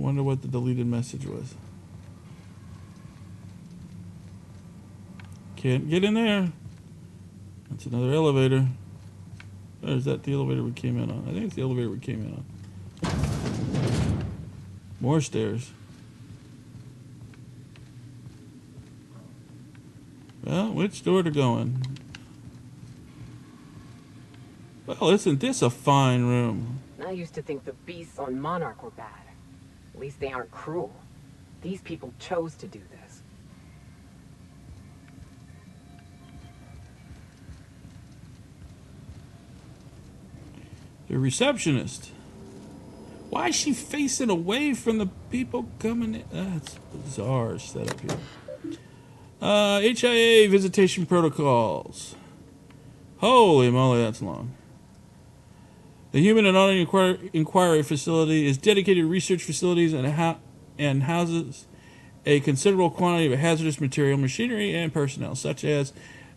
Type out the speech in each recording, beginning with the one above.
Wonder what the deleted message was. Can't get in there. That's another elevator. Or is that the elevator we came in on? I think it's the elevator we came in on. More stairs. Well, which door to go in? Well, isn't this a fine room? I used to think the beasts on Monarch were bad. At least they aren't cruel. These people chose to do this. The receptionist. Why is she facing away from the people coming in? That's bizarre setup here. HIA visitation protocols. Holy moly, that's long. The Human and Auto Inquiry Facility is dedicated to research facilities and houses a considerable quantity of hazardous material, machinery, and personnel, such as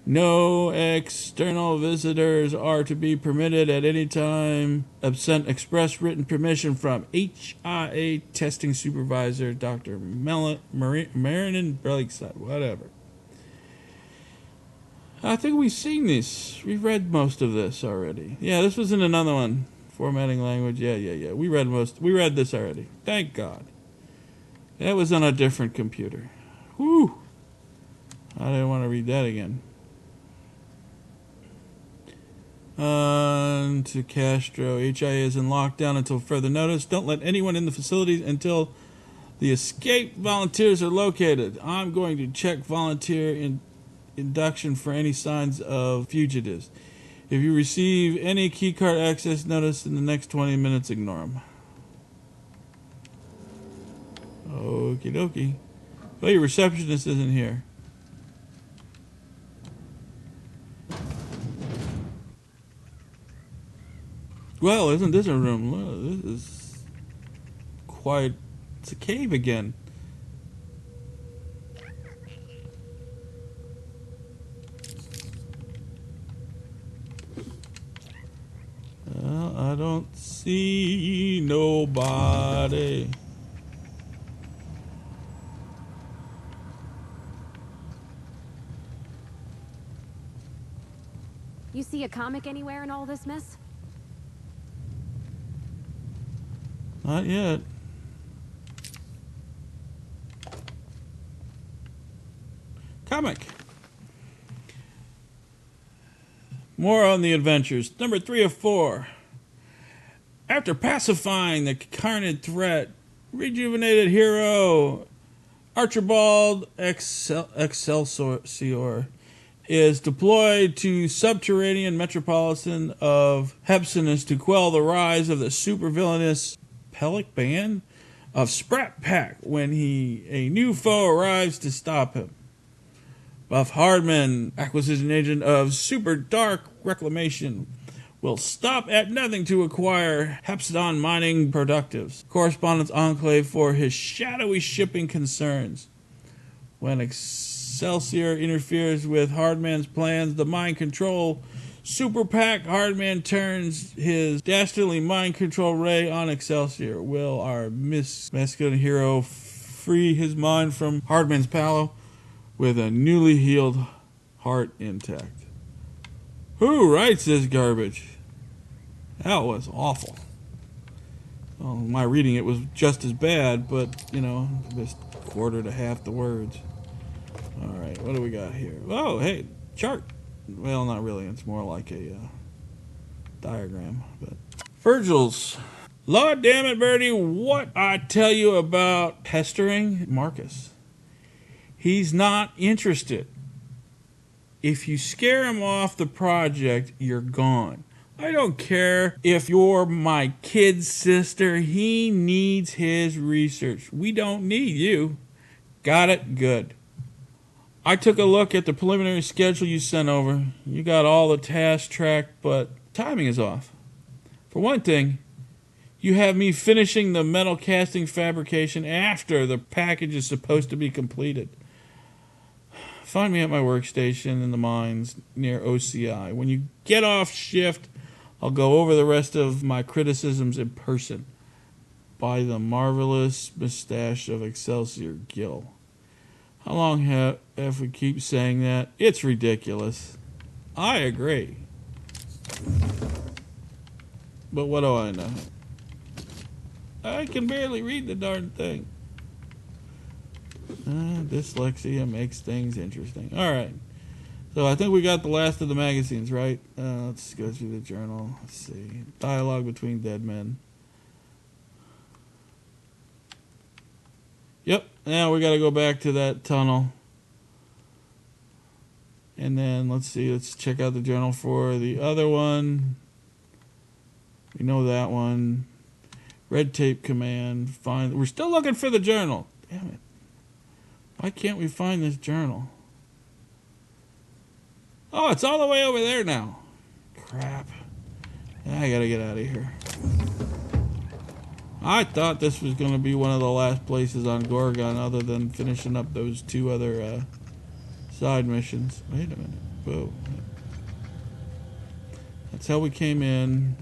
no external visitors are to be permitted at any time, absent express written permission from HIA testing supervisor Dr. Marinan Breligside, whatever. I think we've seen this. We've read most of this already. Yeah, this was in another one. Formatting language. Yeah. We read this already. Thank God. That was on a different computer. Whew. I didn't want to read that again. On to Castro. HIA is in lockdown until further notice. Don't let anyone in the facilities until the escaped volunteers are located. I'm going to check volunteer induction for any signs of fugitives. If you receive any keycard access notice in the next 20 minutes, ignore them. Okie dokie. Well, your receptionist isn't here. Well, isn't this a room? Look, this is quite... It's a cave again. Well, I don't see nobody. You see a comic anywhere in all this mess? Not yet. Comic. More on the adventures. Number 3 of 4. After pacifying the carnage threat, rejuvenated hero Archibald Excelsior is deployed to subterranean metropolitan of Hepsinus to quell the rise of the supervillainous Pelic band of Sprat Pack when a new foe arrives to stop him. Buff Hardman, acquisition agent of Super Dark Reclamation, will stop at nothing to acquire Hepsidon Mining Productives, correspondence enclave for his shadowy shipping concerns. When Excelsior interferes with Hardman's plans, the mind control Super Pack, Hardman turns his dastardly mind control ray on Excelsior. Will our masculine hero free his mind from Hardman's power with a newly healed heart intact? Who writes this garbage? That was awful. Well, my reading it was just as bad, but, you know, just quarter to half the words. Alright, what do we got here? Oh, hey, chart. Well, not really. It's more like a diagram. But Virgil's. Lord damn it, Birdie, what I tell you about pestering Marcus. He's not interested. If you scare him off the project, you're gone. I don't care if you're my kid's sister. He needs his research. We don't need you. Got it? Good. I took a look at the preliminary schedule you sent over. You got all the tasks tracked, but timing is off. For one thing, you have me finishing the metal casting fabrication after the package is supposed to be completed. Find me at my workstation in the mines near OCI. When you get off shift, I'll go over the rest of my criticisms in person. by the marvelous mustache of Excelsior Gill. How long have we keep saying that? It's ridiculous. I agree. But what do I know? I can barely read the darn thing. Dyslexia makes things interesting. Alright. So I think we got the last of the magazines, right? Let's go through the journal. Let's see. Dialogue between dead men. Yep. Now we got to go back to that tunnel. And then let's see. Let's check out the journal for the other one. We know that one. Red tape command. Find. We're still looking for the journal. Damn it. Why can't we find this journal? Oh, it's all the way over there now. Crap. I gotta get out of here. I thought this was going to be one of the last places on Gorgon other than finishing up those two other side missions. Wait a minute. Whoa. That's how we came in.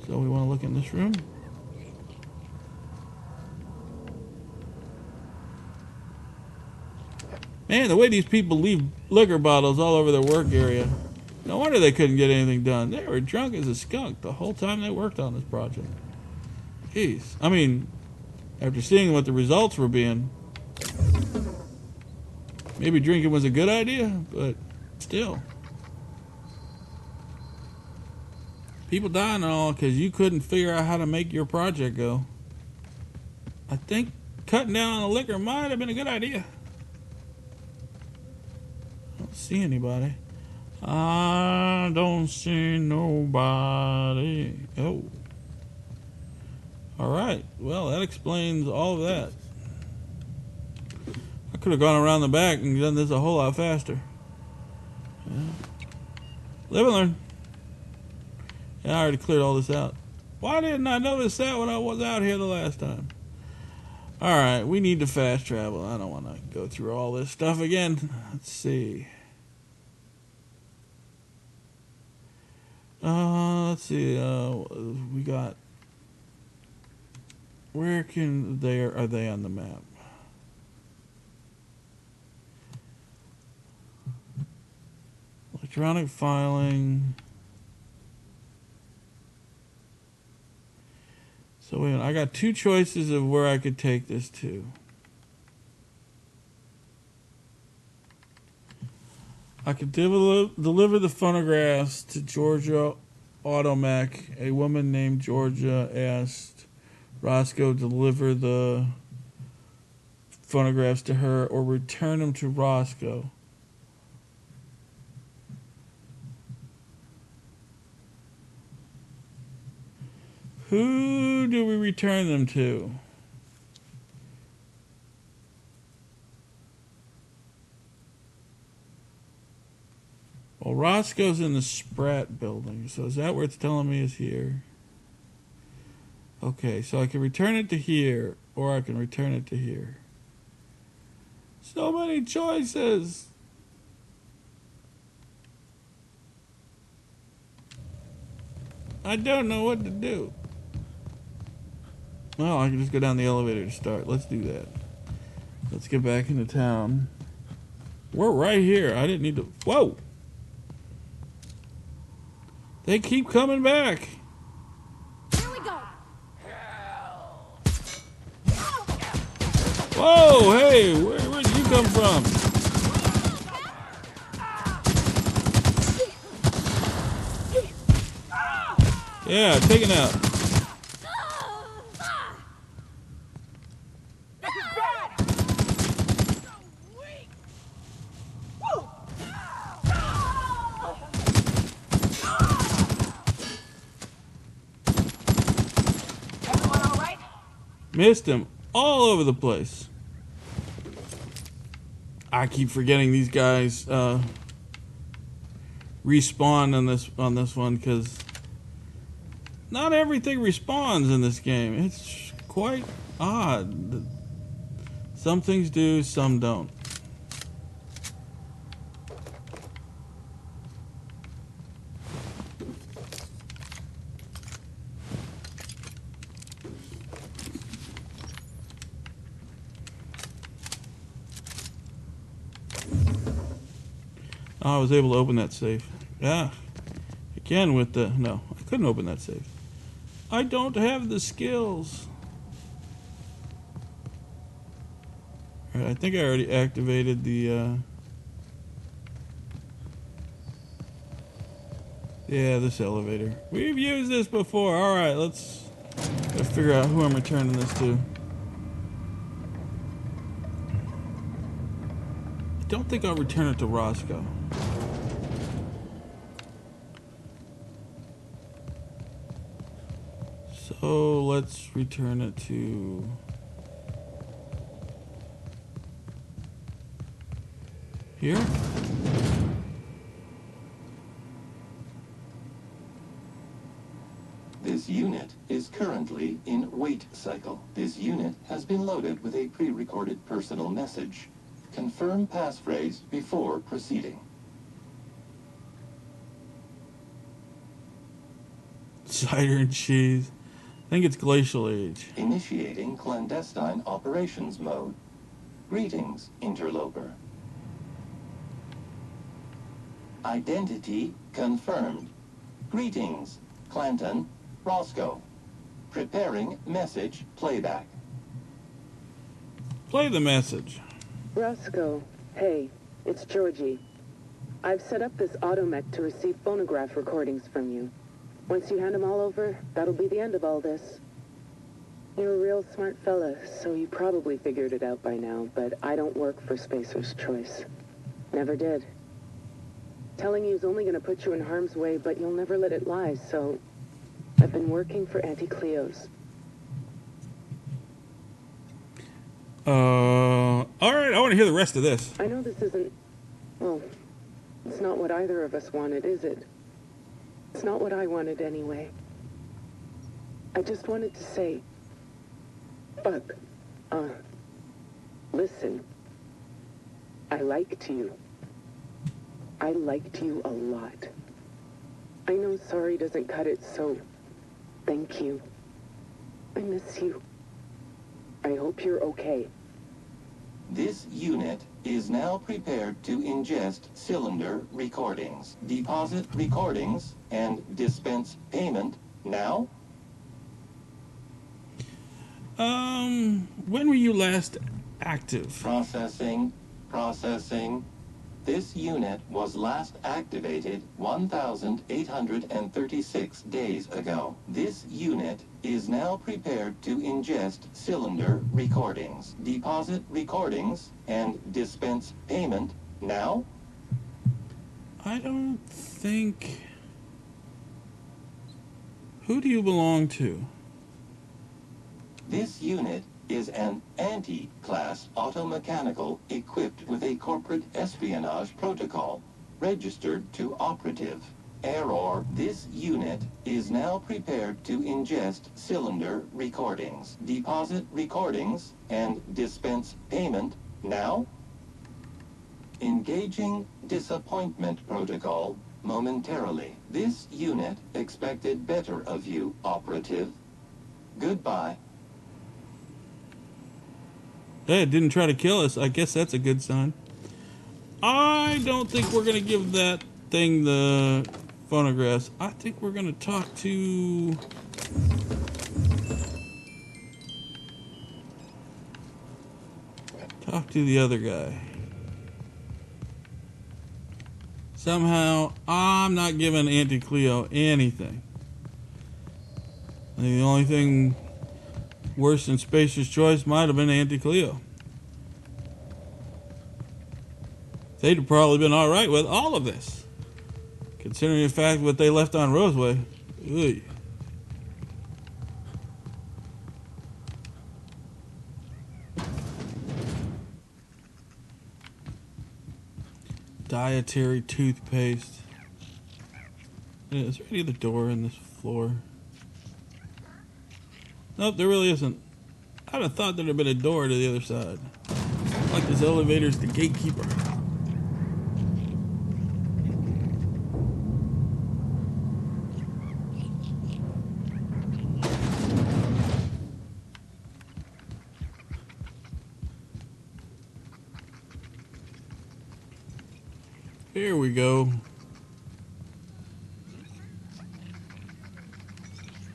So we want to look in this room. Man, the way these people leave liquor bottles all over their work area. No wonder they couldn't get anything done. They were drunk as a skunk the whole time they worked on this project. Jeez. I mean, after seeing what the results were being, maybe drinking was a good idea, but still. People dying and all because you couldn't figure out how to make your project go. I think cutting down on the liquor might have been a good idea. I don't see anybody. I don't see nobody. Oh. Alright. Well, that explains all of that. I could have gone around the back and done this a whole lot faster. Yeah. Live and learn. Yeah, I already cleared all this out. Why didn't I notice that when I was out here the last time? Alright, we need to fast travel. I don't want to go through all this stuff again. Let's see. Let's see. We got. Where can they are they on the map? Electronic filing. So wait a minute, I got two choices of where I could take this to. I could deliver the phonographs to Georgia Automech. A woman named Georgia asked Roscoe to deliver the phonographs to her or return them to Roscoe. Who do we return them to? Well, Roscoe's in the Spratt building, so is that where it's telling me is here? Okay, so I can return it to here, or I can return it to here. So many choices! I don't know what to do. Well, I can just go down the elevator to start. Let's do that. Let's get back into town. We're right here. I didn't need to... Whoa! They keep coming back. Here we go. Whoa, hey, where'd you come from? Yeah, taken out. Missed him all over the place. I keep forgetting these guys respawn on this one because not everything respawns in this game. It's quite odd. Some things do, some don't. Oh, I was able to open that safe. Yeah. Again with the... No, I couldn't open that safe. I don't have the skills. Alright, I think I already activated the... Yeah, this elevator. We've used this before. Alright, let's... Gotta figure out who I'm returning this to. I don't think I'll return it to Roscoe. So let's return it to... Here? This unit is currently in wait cycle. This unit has been loaded with a pre-recorded personal message. Confirm passphrase before proceeding. Cider and cheese. I think it's glacial age. Initiating clandestine operations mode. Greetings, interloper. Identity confirmed. Greetings, Clanton, Roscoe. Preparing message playback. Play the message. Roscoe, hey, it's Georgie. I've set up this automech to receive phonograph recordings from you. Once you hand them all over, that'll be the end of all this. You're a real smart fella, so you probably figured it out by now, but I don't work for Spacer's Choice. Never did. Telling you is only gonna put you in harm's way, but you'll never let it lie, so I've been working for Auntie Cleo's. Alright, I want to hear the rest of this. I know this isn't... well, it's not what either of us wanted, is it? It's not what I wanted anyway. I just wanted to say... Fuck. Listen. I liked you. I liked you a lot. I know sorry doesn't cut it, so... thank you. I miss you. I hope you're okay. This unit is now prepared to ingest cylinder recordings, deposit recordings, and dispense payment now. When were you last active? Processing. This unit was last activated 1,836 days ago. This unit is now prepared to ingest cylinder recordings, deposit recordings, and dispense payment now. I don't think... Who do you belong to? This unit is an anti-class automechanical equipped with a corporate espionage protocol, registered to operative. Error. This unit is now prepared to ingest cylinder recordings, deposit recordings, and dispense payment now. Engaging disappointment protocol momentarily. This unit expected better of you, operative. Goodbye. Hey, it didn't try to kill us. I guess that's a good sign. I don't think we're going to give that thing the phonographs. I think we're going to talk to... the other guy. Somehow, I'm not giving Auntie Cleo anything. I think the only thing worse than Spacer's Choice might have been Auntie Cleo. They'd have probably been alright with all of this, considering the fact what they left on Roseway. Ugh. Dietary toothpaste. Is there any other door in this floor? Nope, there really isn't. I'd have thought there'd have been a door to the other side. Like this elevator's the gatekeeper. Here we go.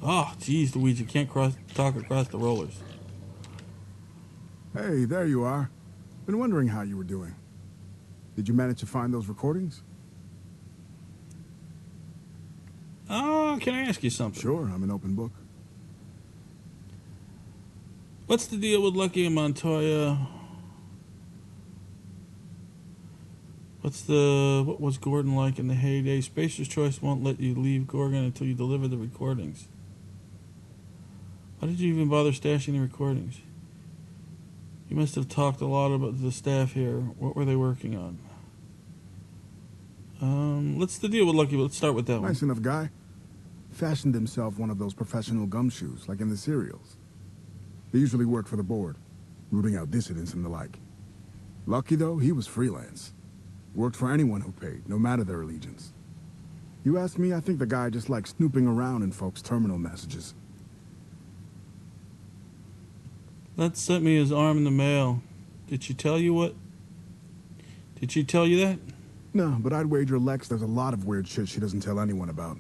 Oh, geez, Luigi, can't talk across the rollers. Hey, there you are. Been wondering how you were doing. Did you manage to find those recordings? Oh, can I ask you something? Sure, I'm an open book. What's the deal with Lucky and Montoya? What was Gordon like in the heyday? Spacer's Choice won't let you leave Gorgon until you deliver the recordings. Why did you even bother stashing the recordings? You must have talked a lot about the staff here. What were they working on? What's the deal with Lucky? Let's start with that one. Nice enough guy. Fashioned himself one of those professional gumshoes, like in the serials. They usually work for the board, rooting out dissidents and the like. Lucky, though, he was freelance. Worked for anyone who paid, no matter their allegiance. You ask me, I think the guy just likes snooping around in folks' terminal messages. Let's sent me his arm in the mail. Did she tell you what? Did she tell you that? No, but I'd wager Lex there's a lot of weird shit she doesn't tell anyone about.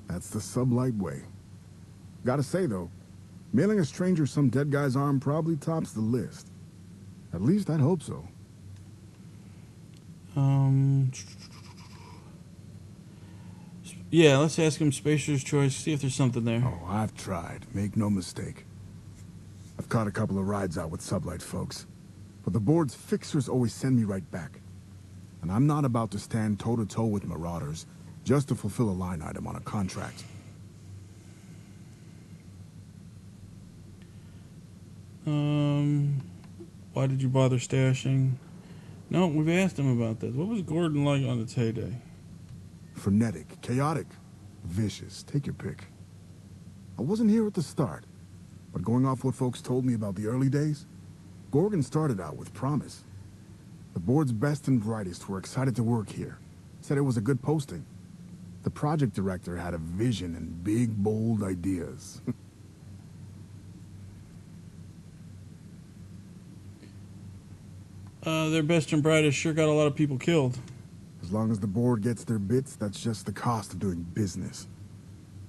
That's the sublight way. Gotta say, though, mailing a stranger some dead guy's arm probably tops the list. At least I'd hope so. Yeah, let's ask him Spacer's Choice, see if there's something there. Oh, I've tried. Make no mistake. I've caught a couple of rides out with sublight folks. But the board's fixers always send me right back. And I'm not about to stand toe-to-toe with marauders just to fulfill a line item on a contract. Why did you bother stashing? No, we've asked him about this. What was Gordon like on its heyday? Frenetic, chaotic, vicious. Take your pick. I wasn't here at the start, but going off what folks told me about the early days, Gorgon started out with promise. The board's best and brightest were excited to work here. Said it was a good posting. The project director had a vision and big, bold ideas. Their best and brightest sure got a lot of people killed. As long as the board gets their bits, that's just the cost of doing business.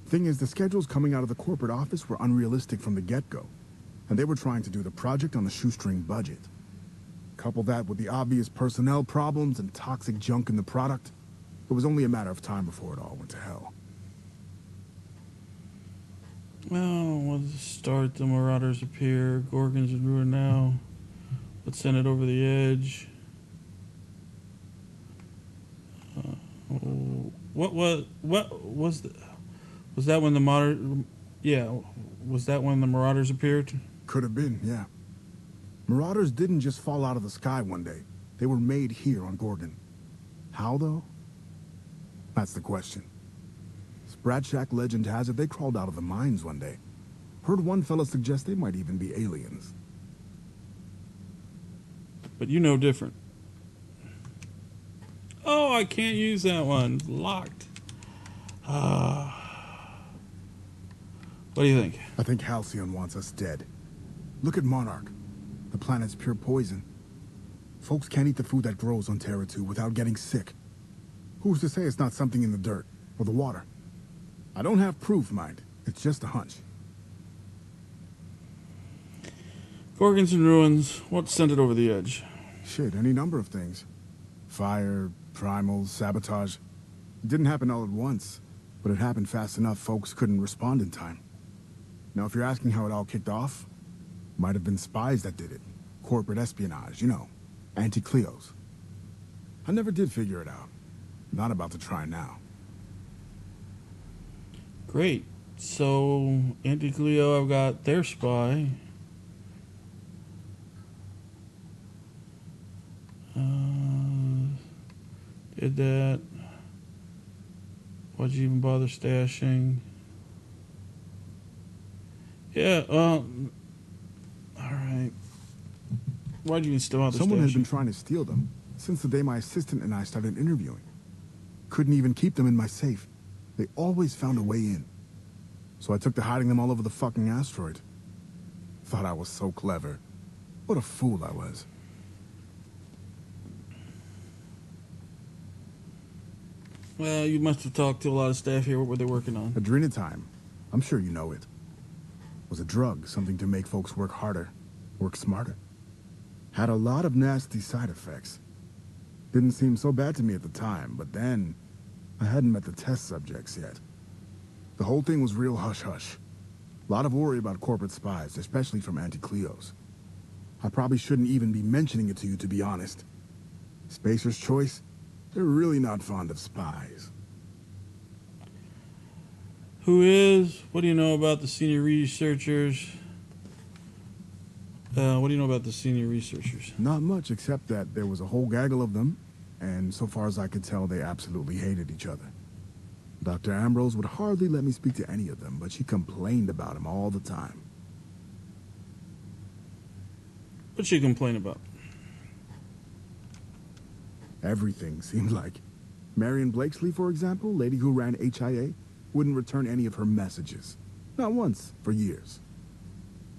Thing is, the schedules coming out of the corporate office were unrealistic from the get-go, and they were trying to do the project on a shoestring budget. Couple that with the obvious personnel problems and toxic junk in the product, it was only a matter of time before it all went to hell. Well, let's start. The Marauders appear. Gorgon's in ruin now. Let's send it over the edge. What was that when the was that when the Marauders appeared? Could have been, yeah. Marauders didn't just fall out of the sky one day. They were made here on Gorgon. How, though? That's the question. Sprat Shack legend has it they crawled out of the mines one day. Heard one fella suggest they might even be aliens. But you know different. Oh, I can't use that one. Locked. What do you think? I think Halcyon wants us dead. Look at Monarch. The planet's pure poison. Folks can't eat the food that grows on Terra 2 without getting sick. Who's to say it's not something in the dirt or the water? I don't have proof, mind. It's just a hunch. Gorgon's in ruins. What sent it over the edge? Shit, any number of things. Fire, primals, sabotage. It didn't happen all at once, but it happened fast enough folks couldn't respond in time. Now, if you're asking how it all kicked off, might have been spies that did it. Corporate espionage, you know. Anti-Cleos. I never did figure it out. Not about to try now. Great. So, Anti-Cleo, I've got their spy. Did that. Why'd you even bother stashing? Yeah, alright. Why'd you even still bother Someone stashing? had been trying to steal them since the day my assistant and I started interviewing. Couldn't even keep them in my safe. They always found a way in. So I took to hiding them all over the fucking asteroid. Thought I was so clever. What a fool I was. Well, you must have talked to a lot of staff here. What were they working on? Adrenatime. I'm sure you know it. Was a drug, something to make folks work harder, work smarter. Had a lot of nasty side effects. Didn't seem so bad to me at the time, but then I hadn't met the test subjects yet. The whole thing was real hush-hush. A lot of worry about corporate spies, especially from Anti-Cleos. I probably shouldn't even be mentioning it to you, to be honest. Spacer's Choice, they're really not fond of spies. Who is? What do you know about the senior researchers? What do you know about the senior researchers? Not much, except that there was a whole gaggle of them, and so far as I could tell, they absolutely hated each other. Dr. Ambrose would hardly let me speak to any of them, but she complained about him all the time. What'd she complain about? Everything, seemed like. Marion Blakesley, for example, lady who ran HIA, wouldn't return any of her messages. Not once, for years.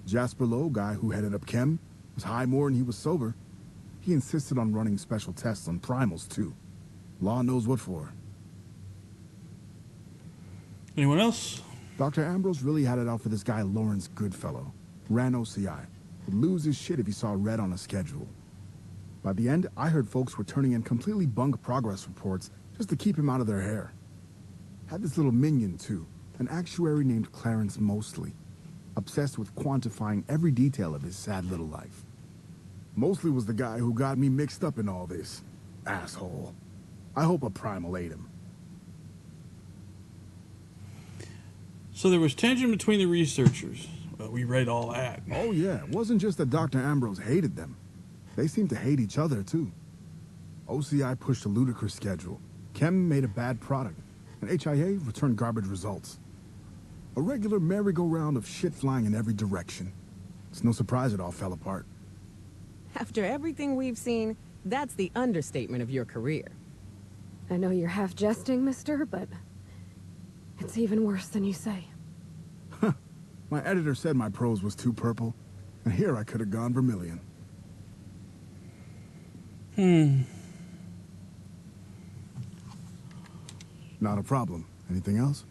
Jasper Lowe, guy who headed up Chem, was high more than he was sober. He insisted on running special tests on primals, too. Law knows what for. Anyone else? Dr. Ambrose really had it out for this guy Lawrence Goodfellow. Ran OCI. Would lose his shit if he saw red on a schedule. By the end, I heard folks were turning in completely bunk progress reports just to keep him out of their hair. Had this little minion, too. An actuary named Clarence Mosley. Obsessed with quantifying every detail of his sad little life. Mosley was the guy who got me mixed up in all this. Asshole. I hope a primal ate him. So there was tension between the researchers. Well, we read all that. Oh yeah, it wasn't just that Dr. Ambrose hated them. They seemed to hate each other, too. OCI pushed a ludicrous schedule. Chem made a bad product, and HIA returned garbage results. A regular merry-go-round of shit flying in every direction. It's no surprise it all fell apart. After everything we've seen, that's the understatement of your career. I know you're half jesting, mister, but it's even worse than you say. My editor said my prose was too purple, and here I could have gone vermilion. Not a problem. Anything else?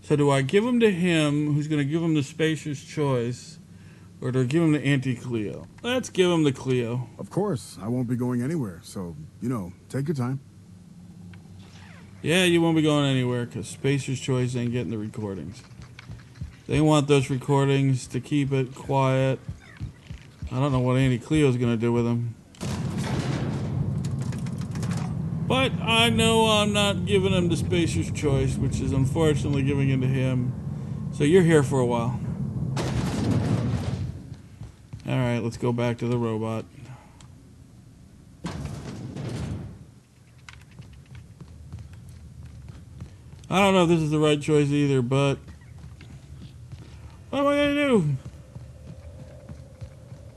So do I give him to him, who's going to give him the Spacer's Choice, or do I give him to Anti-Cleo? Let's give him the Cleo. Of course. I won't be going anywhere, so, take your time. Yeah, you won't be going anywhere, because Spacer's Choice ain't getting the recordings. They want those recordings to keep it quiet. I don't know what Anti-Cleo's going to do with them. But I know I'm not giving him the Spacer's Choice, which is unfortunately giving it to him. So you're here for a while. Alright, let's go back to the robot. I don't know if this is the right choice either, but what am I going to do?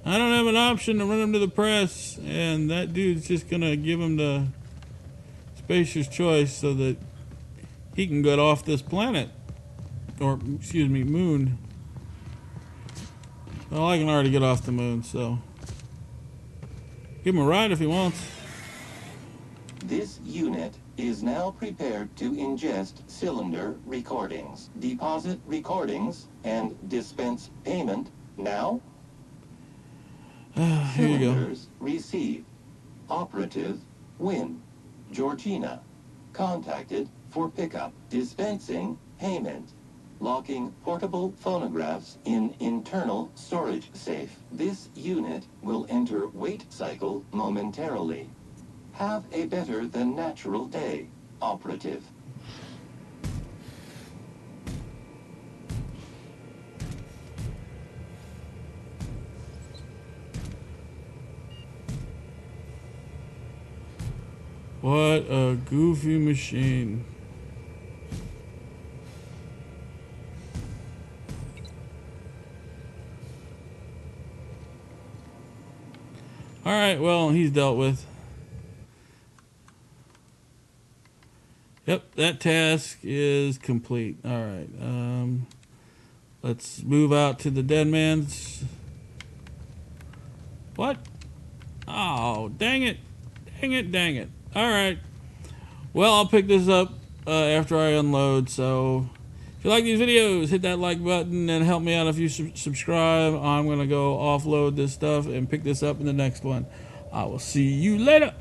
I don't have an option to run him to the press, and that dude's just going to give him the Spacer's Choice so that he can get off this planet. Or, excuse me, moon. Well, I can already get off the moon, so give him a ride if he wants. This unit is now prepared to ingest cylinder recordings, deposit recordings, and dispense payment now. Here you go. Cylinders receive. Operative win. Georgina contacted for pickup. Dispensing payment. Locking portable phonographs in internal storage safe. This unit will enter wait cycle momentarily. Have a better than natural day, Operative. What a goofy machine. Alright, well, he's dealt with. Yep, that task is complete. Alright, let's move out to the dead man's... What? Oh, dang it. Dang it, dang it. Alright. Well, I'll pick this up after I unload, so if you like these videos, hit that like button and help me out if you subscribe. I'm going to go offload this stuff and pick this up in the next one. I will see you later.